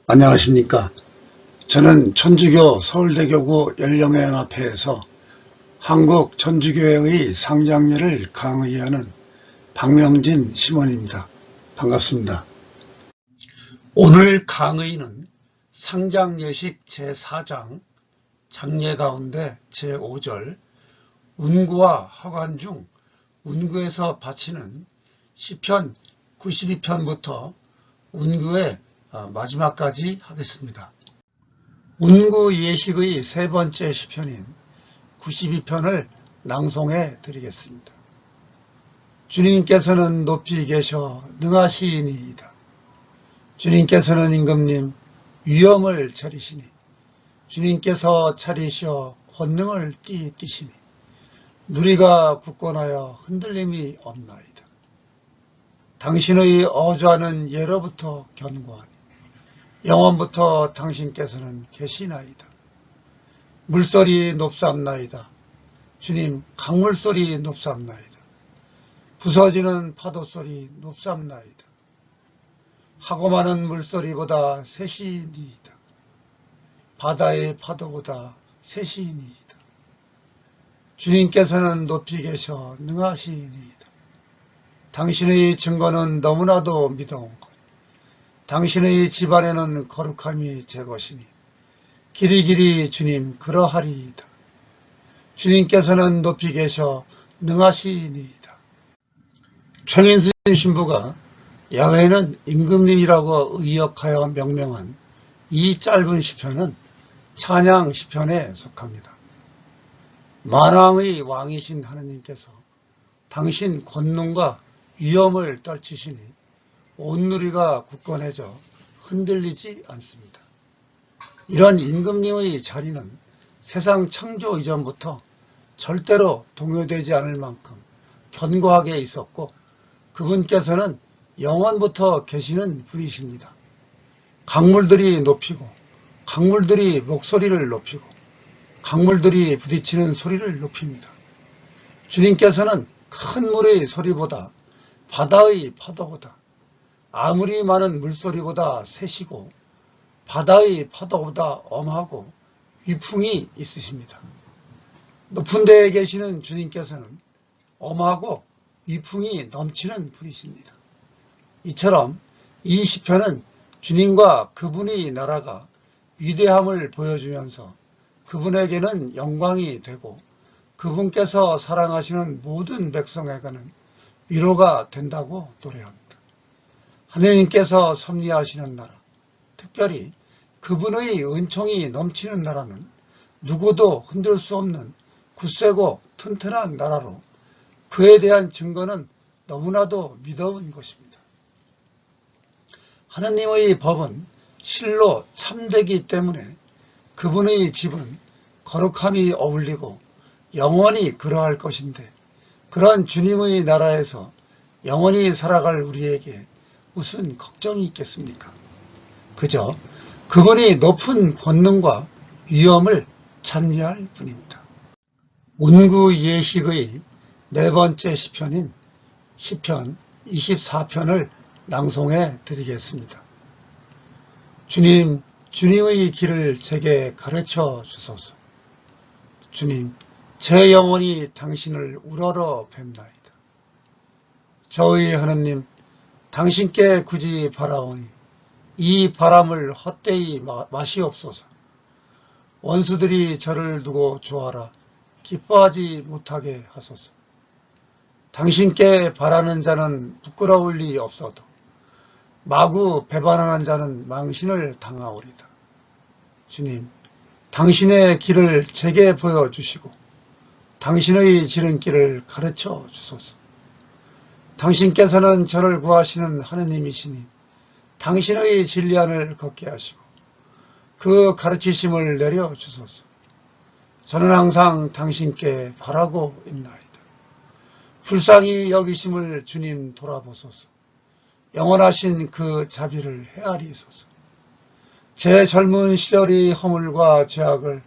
안녕하십니까. 저는 천주교 서울대교구 연령회연합회에서 한국천주교회의 상장례를 강의하는 박명진 심원입니다. 반갑습니다. 오늘 강의는 상장례식 제4장 장례 가운데 제5절 운구와 허관 중 운구에서 바치는 시편 92편부터 운구의 마지막까지 하겠습니다. 운구 예식의 세 번째 시편인 92편을 낭송해 드리겠습니다. 주님께서는 높이 계셔 능하시니이다. 주님께서는 임금님 위엄을 차리시니 주님께서 차리셔 권능을 띠시니 누리가 굳건하여 흔들림이 없나이다. 당신의 어조하는 예로부터 견고하니 영원부터 당신께서는 계시나이다. 물소리 높삼나이다. 주님 강물소리 높삼나이다. 부서지는 파도소리 높삼나이다. 하고 많은 물소리보다 세시니이다. 바다의 파도보다 세시니이다. 주님께서는 높이 계셔 능하시니이다. 당신의 증거는 너무나도 믿어온 것. 당신의 집안에는 거룩함이 제 것이니 길이길이 주님 그러하리이다. 주님께서는 높이 계셔 능하시니이다. 최민수 신부가 야훼는 임금님이라고 의역하여 명명한 이 짧은 시편은 찬양 시편에 속합니다. 만왕의 왕이신 하느님께서 당신 권능과 위엄을 떨치시니 온 누리가 굳건해져 흔들리지 않습니다. 이런 임금님의 자리는 세상 창조 이전부터 절대로 동요되지 않을 만큼 견고하게 있었고 그분께서는 영원부터 계시는 분이십니다. 강물들이 높이고 강물들이 목소리를 높이고 강물들이 부딪히는 소리를 높입니다. 주님께서는 큰 물의 소리보다 바다의 파도보다 아무리 많은 물소리보다 세시고 바다의 파도보다 엄하고 위풍이 있으십니다. 높은 데에 계시는 주님께서는 엄하고 위풍이 넘치는 분이십니다. 이처럼 이 시편은 주님과 그분의 나라가 위대함을 보여주면서 그분에게는 영광이 되고 그분께서 사랑하시는 모든 백성에게는 위로가 된다고 노래합니다. 하느님께서 섭리하시는 나라, 특별히 그분의 은총이 넘치는 나라는 누구도 흔들 수 없는 굳세고 튼튼한 나라로 그에 대한 증거는 너무나도 믿어온 것입니다. 하느님의 법은 실로 참되기 때문에 그분의 집은 거룩함이 어울리고 영원히 그러할 것인데 그런 주님의 나라에서 영원히 살아갈 우리에게 무슨 걱정이 있겠습니까? 그저 그분이 높은 권능과 위엄을 찬미할 뿐입니다. 운구 예식의 네 번째 시편인 시편 24편을 낭송해 드리겠습니다. 주님, 주님의 길을 제게 가르쳐 주소서. 주님, 제 영혼이 당신을 우러러 뵙나이다. 저의 하느님, 당신께 굳이 바라오니 이 바람을 헛되이 마시옵소서. 원수들이 저를 두고 좋아라 기뻐하지 못하게 하소서. 당신께 바라는 자는 부끄러울 리 없어도 마구 배반하는 자는 망신을 당하오리다. 주님, 당신의 길을 제게 보여주시고 당신의 지름길을 가르쳐 주소서. 당신께서는 저를 구하시는 하느님이시니 당신의 진리안을 걷게 하시고 그 가르치심을 내려주소서. 저는 항상 당신께 바라고 있나이다. 불쌍히 여기심을 주님 돌아보소서. 영원하신 그 자비를 헤아리소서. 제 젊은 시절의 허물과 죄악을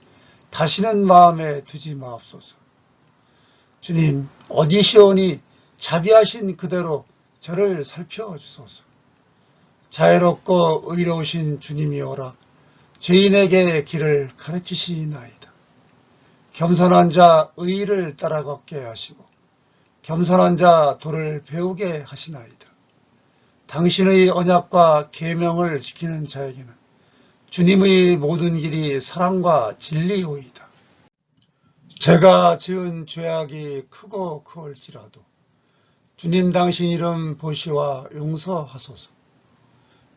다시는 마음에 두지 마옵소서. 주님, 어디시오니 자비하신 그대로 저를 살펴주소서. 자애롭고 의로우신 주님이 오라 죄인에게 길을 가르치시나이다. 겸손한 자 의를 따라 걷게 하시고 겸손한 자 도를 배우게 하시나이다. 당신의 언약과 계명을 지키는 자에게는 주님의 모든 길이 사랑과 진리오이다. 제가 지은 죄악이 크고 크올지라도 주님 당신 이름 보시와 용서하소서.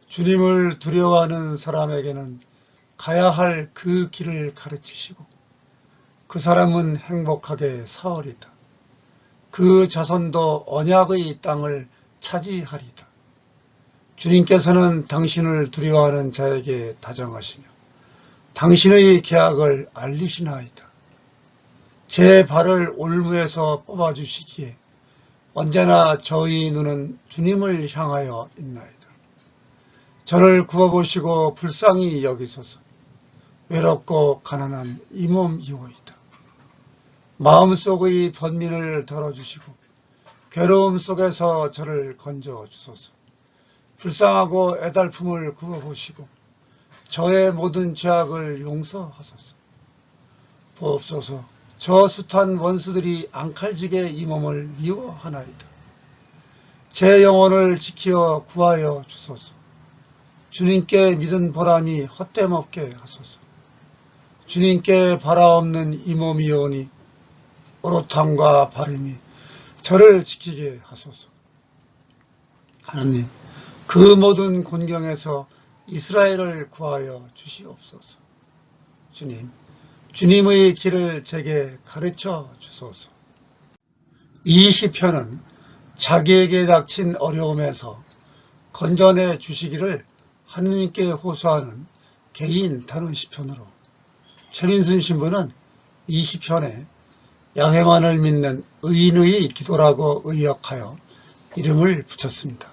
주님을 두려워하는 사람에게는 가야 할 그 길을 가르치시고 그 사람은 행복하게 사으리다. 그 자손도 언약의 땅을 차지하리다. 주님께서는 당신을 두려워하는 자에게 다정하시며 당신의 계약을 알리시나이다. 제 발을 올무에서 뽑아주시기에 언제나 저희 눈은 주님을 향하여 있나이다. 저를 구워보시고 불쌍히 여기소서. 외롭고 가난한 이 몸이오이다. 마음속의 번민을 덜어주시고 괴로움 속에서 저를 건져주소서. 불쌍하고 애달픔을 구워보시고 저의 모든 죄악을 용서하소서. 보옵소서. 저 숱한 원수들이 앙칼지게 이 몸을 미워하나이다. 제 영혼을 지키어 구하여 주소서. 주님께 믿은 보람이 헛되먹게 하소서. 주님께 바라없는 이 몸이오니 오롯함과 바름이 저를 지키게 하소서. 하나님, 그 모든 곤경에서 이스라엘을 구하여 주시옵소서. 주님, 주님의 길을 제게 가르쳐 주소서. 이 시편은 자기에게 닥친 어려움에서 건져내 주시기를 하느님께 호소하는 개인 단원 시편으로 최민순 신부는 이 시편에 야훼만을 믿는 의인의 기도라고 의역하여 이름을 붙였습니다.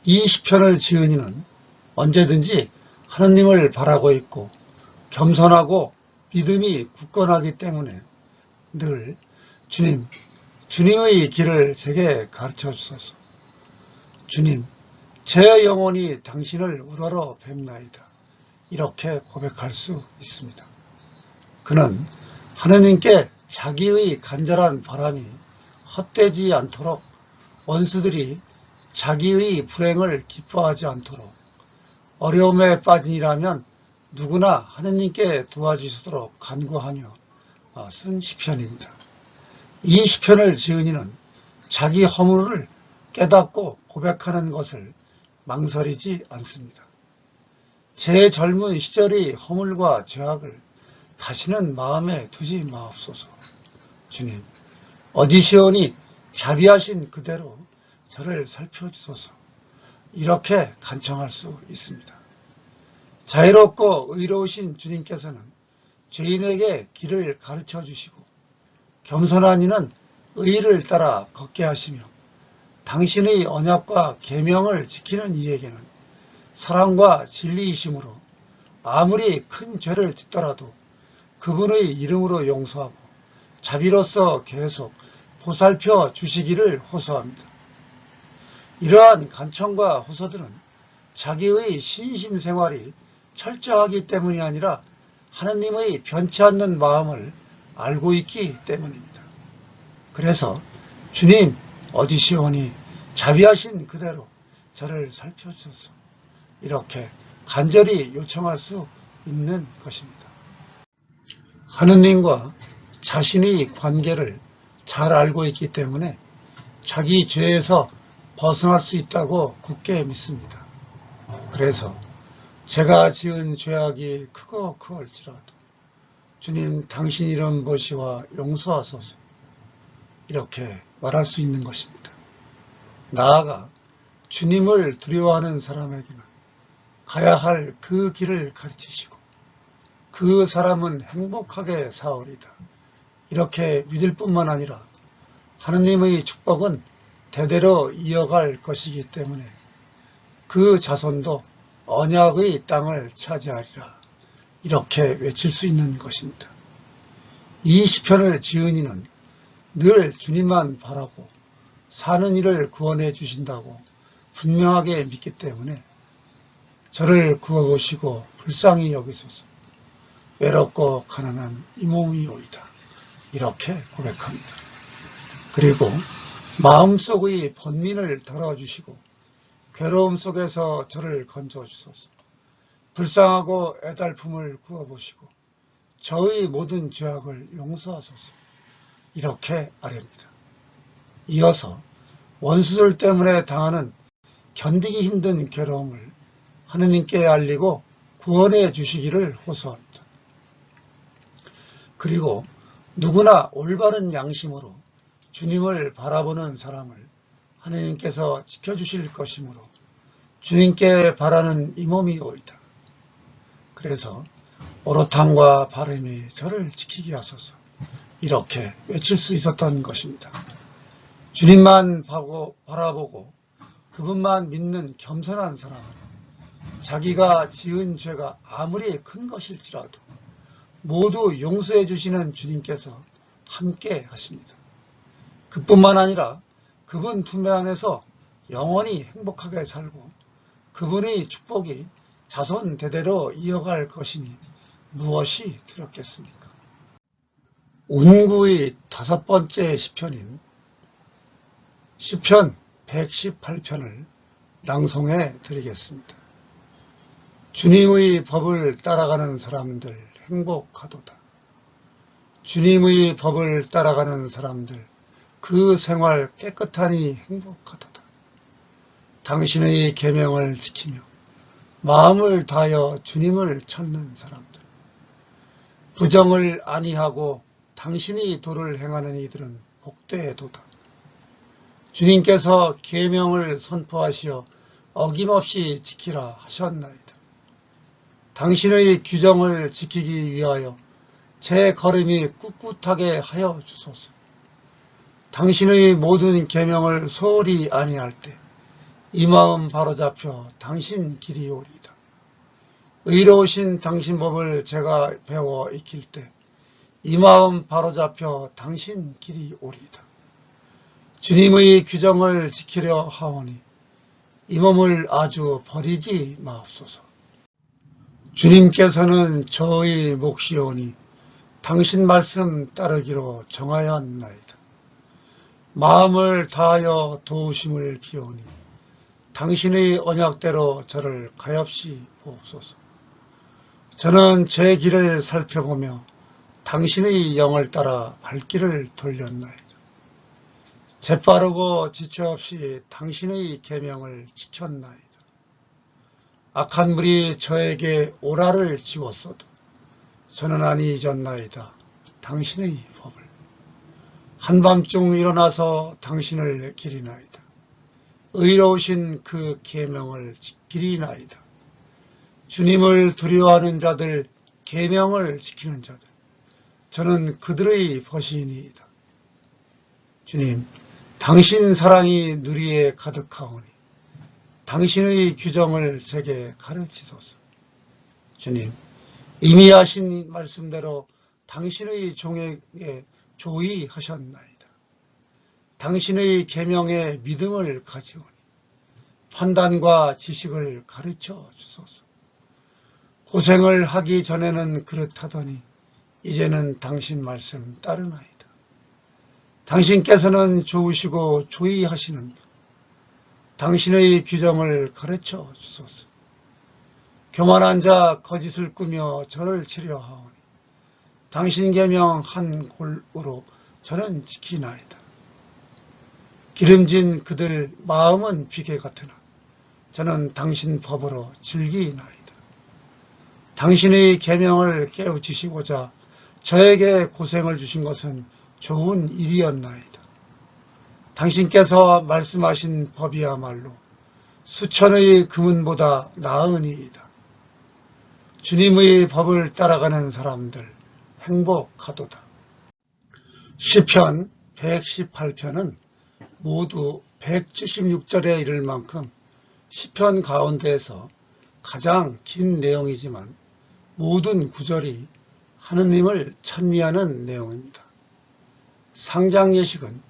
이 시편을 지은 이는 언제든지 하느님을 바라고 있고 겸손하고 믿음이 굳건하기 때문에 늘 주님의 길을 제게 가르쳐 주소서. 주님, 제 영혼이 당신을 우러러 뵙나이다. 이렇게 고백할 수 있습니다. 그는 하느님께 자기의 간절한 바람이 헛되지 않도록 원수들이 자기의 불행을 기뻐하지 않도록 어려움에 빠지니라면 누구나 하느님께 도와주시도록 간구하며 쓴 시편입니다. 이 시편을 지은 이는 자기 허물을 깨닫고 고백하는 것을 망설이지 않습니다. 제 젊은 시절의 허물과 죄악을 다시는 마음에 두지 마옵소서. 주님, 어디시오니 자비하신 그대로 저를 살펴주소서. 이렇게 간청할 수 있습니다. 자유롭고 의로우신 주님께서는 죄인에게 길을 가르쳐 주시고 겸손한 이는 의를 따라 걷게 하시며 당신의 언약과 계명을 지키는 이에게는 사랑과 진리이심으로 아무리 큰 죄를 짓더라도 그분의 이름으로 용서하고 자비로서 계속 보살펴 주시기를 호소합니다. 이러한 간청과 호소들은 자기의 신심생활이 철저하기 때문이 아니라 하느님의 변치 않는 마음을 알고 있기 때문입니다. 그래서 주님 어디시오니 자비하신 그대로 저를 살펴주소서. 이렇게 간절히 요청할 수 있는 것입니다. 하느님과 자신의 관계를 잘 알고 있기 때문에 자기 죄에서 벗어날 수 있다고 굳게 믿습니다. 그래서 제가 지은 죄악이 크고 크올지라도 주님 당신 이름 보시와 용서하소서. 이렇게 말할 수 있는 것입니다. 나아가 주님을 두려워하는 사람에게는 가야 할 그 길을 가르치시고 그 사람은 행복하게 사오리다. 이렇게 믿을 뿐만 아니라 하느님의 축복은 대대로 이어갈 것이기 때문에 그 자손도 언약의 땅을 차지하리라. 이렇게 외칠 수 있는 것입니다. 이 시편을 지은 이는 늘 주님만 바라고 사는 일을 구원해 주신다고 분명하게 믿기 때문에 저를 구워보시고 불쌍히 여기소서. 외롭고 가난한 이 몸이오이다. 이렇게 고백합니다. 그리고 마음속의 번민을 덜어주시고 괴로움 속에서 저를 건져주소서. 불쌍하고 애달픔을 구워보시고 저의 모든 죄악을 용서하소서. 이렇게 아뢰입니다. 이어서 원수들 때문에 당하는 견디기 힘든 괴로움을 하느님께 알리고 구원해 주시기를 호소합니다. 그리고 누구나 올바른 양심으로 주님을 바라보는 사람을 하느님께서 지켜주실 것이므로 주님께 바라는 이 몸이오이다. 그래서 오롯함과 바람이 저를 지키게 하소서. 이렇게 외칠 수 있었던 것입니다. 주님만 바라보고 그분만 믿는 겸손한 사람은 자기가 지은 죄가 아무리 큰 것일지라도 모두 용서해 주시는 주님께서 함께 하십니다. 그뿐만 아니라 그분 품에 안에서 영원히 행복하게 살고 그분의 축복이 자손 대대로 이어갈 것이니 무엇이 두렵겠습니까? 운구의 5번째 시편인 시편 118편을 낭송해 드리겠습니다. 주님의 법을 따라가는 사람들 행복하도다. 주님의 법을 따라가는 사람들 그 생활 깨끗하니 행복하도다. 당신의 계명을 지키며 마음을 다하여 주님을 찾는 사람들, 부정을 아니하고 당신의 도를 행하는 이들은 복되도다. 주님께서 계명을 선포하시어 어김없이 지키라 하셨나이다. 당신의 규정을 지키기 위하여 제 걸음이 꿋꿋하게 하여 주소서. 당신의 모든 계명을 소홀히 아니할 때 이 마음 바로잡혀 당신 길이 오리이다. 의로우신 당신 법을 제가 배워 익힐 때 이 마음 바로잡혀 당신 길이 오리이다. 주님의 규정을 지키려 하오니 이 몸을 아주 버리지 마옵소서. 주님께서는 저의 몫이오니 당신 말씀 따르기로 정하였나이다. 마음을 다하여 도우심을 비오니 당신의 언약대로 저를 가엾이 보옵소서. 저는 제 길을 살펴보며 당신의 영을 따라 발길을 돌렸나이다. 재빠르고 지체 없이 당신의 계명을 지켰나이다. 악한 물이 저에게 오라를 지웠어도 저는 아니 잊었나이다. 당신의 법을. 한밤중 일어나서 당신을 기리나이다. 의로우신 그 계명을 지키리나이다. 주님을 두려워하는 자들, 계명을 지키는 자들, 저는 그들의 벗이니이다. 주님, 당신 사랑이 누리에 가득하오니 당신의 규정을 제게 가르치소서. 주님, 이미 하신 말씀대로 당신의 종에게 조의 하셨나이다. 당신의 계명에 믿음을 가지오니 판단과 지식을 가르쳐 주소서. 고생을 하기 전에는 그렇다더니 이제는 당신 말씀 따르나이다. 당신께서는 좋으시고 조의하시는 당신의 규정을 가르쳐 주소서. 교만한 자 거짓을 꾸며 저를 치려하오니 당신 계명 한 골으로 저는 지키나이다. 기름진 그들 마음은 비계 같으나 저는 당신 법으로 즐기나이다. 당신의 계명을 깨우치시고자 저에게 고생을 주신 것은 좋은 일이었나이다. 당신께서 말씀하신 법이야말로 수천의 금은보다 나으니이다. 주님의 법을 따라가는 사람들 행복하도다. 시편 118편은 모두 176절에 이를 만큼 시편 가운데에서 가장 긴 내용이지만 모든 구절이 하느님을 찬미하는 내용입니다. 상장 예식은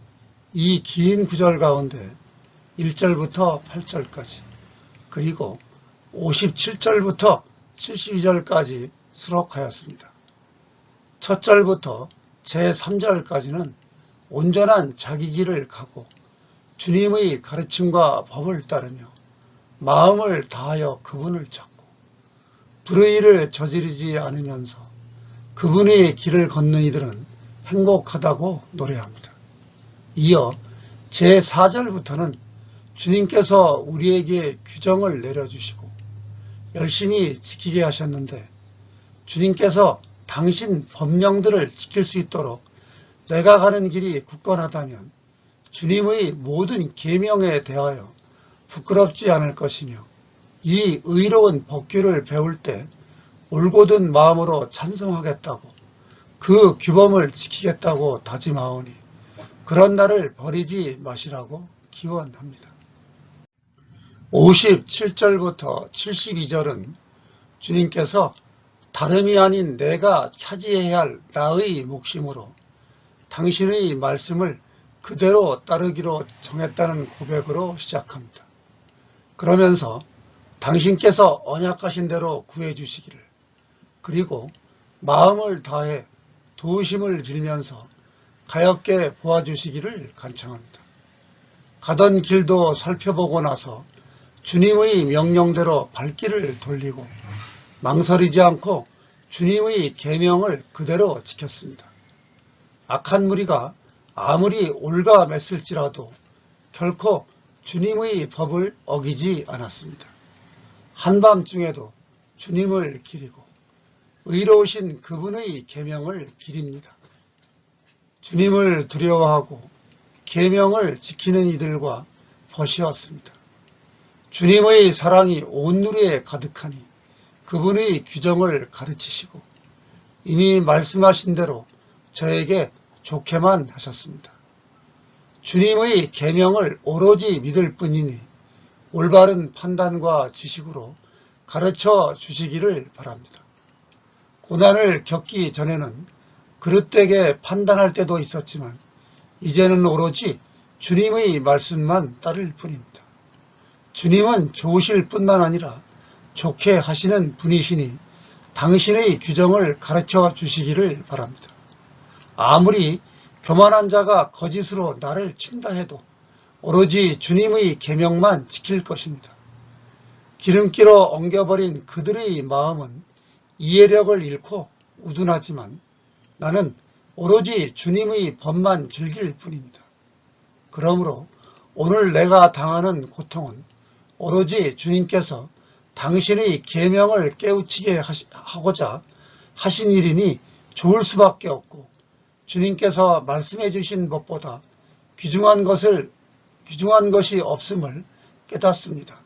이 긴 구절 가운데 1절부터 8절까지 그리고 57절부터 72절까지 수록하였습니다. 첫 절부터 제3절까지는 온전한 자기 길을 가고 주님의 가르침과 법을 따르며 마음을 다하여 그분을 찾고 불의를 저지르지 않으면서 그분의 길을 걷는 이들은 행복하다고 노래합니다. 이어 제4절부터는 주님께서 우리에게 규정을 내려주시고 열심히 지키게 하셨는데 주님께서 당신 법령들을 지킬 수 있도록 내가 가는 길이 굳건하다면 주님의 모든 계명에 대하여 부끄럽지 않을 것이며 이 의로운 법규를 배울 때 올곧은 마음으로 찬송하겠다고 그 규범을 지키겠다고 다짐하오니 그런 날을 버리지 마시라고 기원합니다. 57절부터 72절은 주님께서 다름이 아닌 내가 차지해야 할 나의 몫임으로 당신의 말씀을 그대로 따르기로 정했다는 고백으로 시작합니다. 그러면서 당신께서 언약하신 대로 구해주시기를 그리고 마음을 다해 도우심을 빌면서 가엾게 보아주시기를 간청합니다. 가던 길도 살펴보고 나서 주님의 명령대로 발길을 돌리고 망설이지 않고 주님의 계명을 그대로 지켰습니다. 악한 무리가 아무리 올가맸을지라도 결코 주님의 법을 어기지 않았습니다. 한밤중에도 주님을 기리고 의로우신 그분의 계명을 기립니다. 주님을 두려워하고 계명을 지키는 이들과 벗이었습니다. 주님의 사랑이 온 누리에 가득하니 그분의 규정을 가르치시고 이미 말씀하신 대로 저에게 좋게만 하셨습니다. 주님의 계명을 오로지 믿을 뿐이니 올바른 판단과 지식으로 가르쳐 주시기를 바랍니다. 고난을 겪기 전에는 그릇되게 판단할 때도 있었지만 이제는 오로지 주님의 말씀만 따를 뿐입니다. 주님은 좋으실 뿐만 아니라 좋게 하시는 분이시니 당신의 규정을 가르쳐 주시기를 바랍니다. 아무리 교만한 자가 거짓으로 나를 친다 해도 오로지 주님의 계명만 지킬 것입니다. 기름기로 엉겨버린 그들의 마음은 이해력을 잃고 우둔하지만 나는 오로지 주님의 법만 즐길 뿐입니다. 그러므로 오늘 내가 당하는 고통은 오로지 주님께서 당신의 계명을 깨우치게 하고자 하신 일이니 좋을 수밖에 없고 주님께서 말씀해 주신 법보다 귀중한 것이 없음을 깨닫습니다.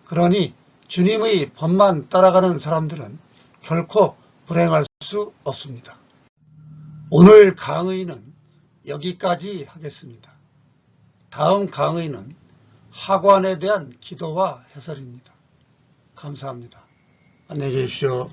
그러니 주님의 법만 따라가는 사람들은 결코 불행할 수 없습니다. 오늘 강의는 여기까지 하겠습니다. 다음 강의는 하관에 대한 기도와 해설입니다. 감사합니다. 안녕히 계십시오.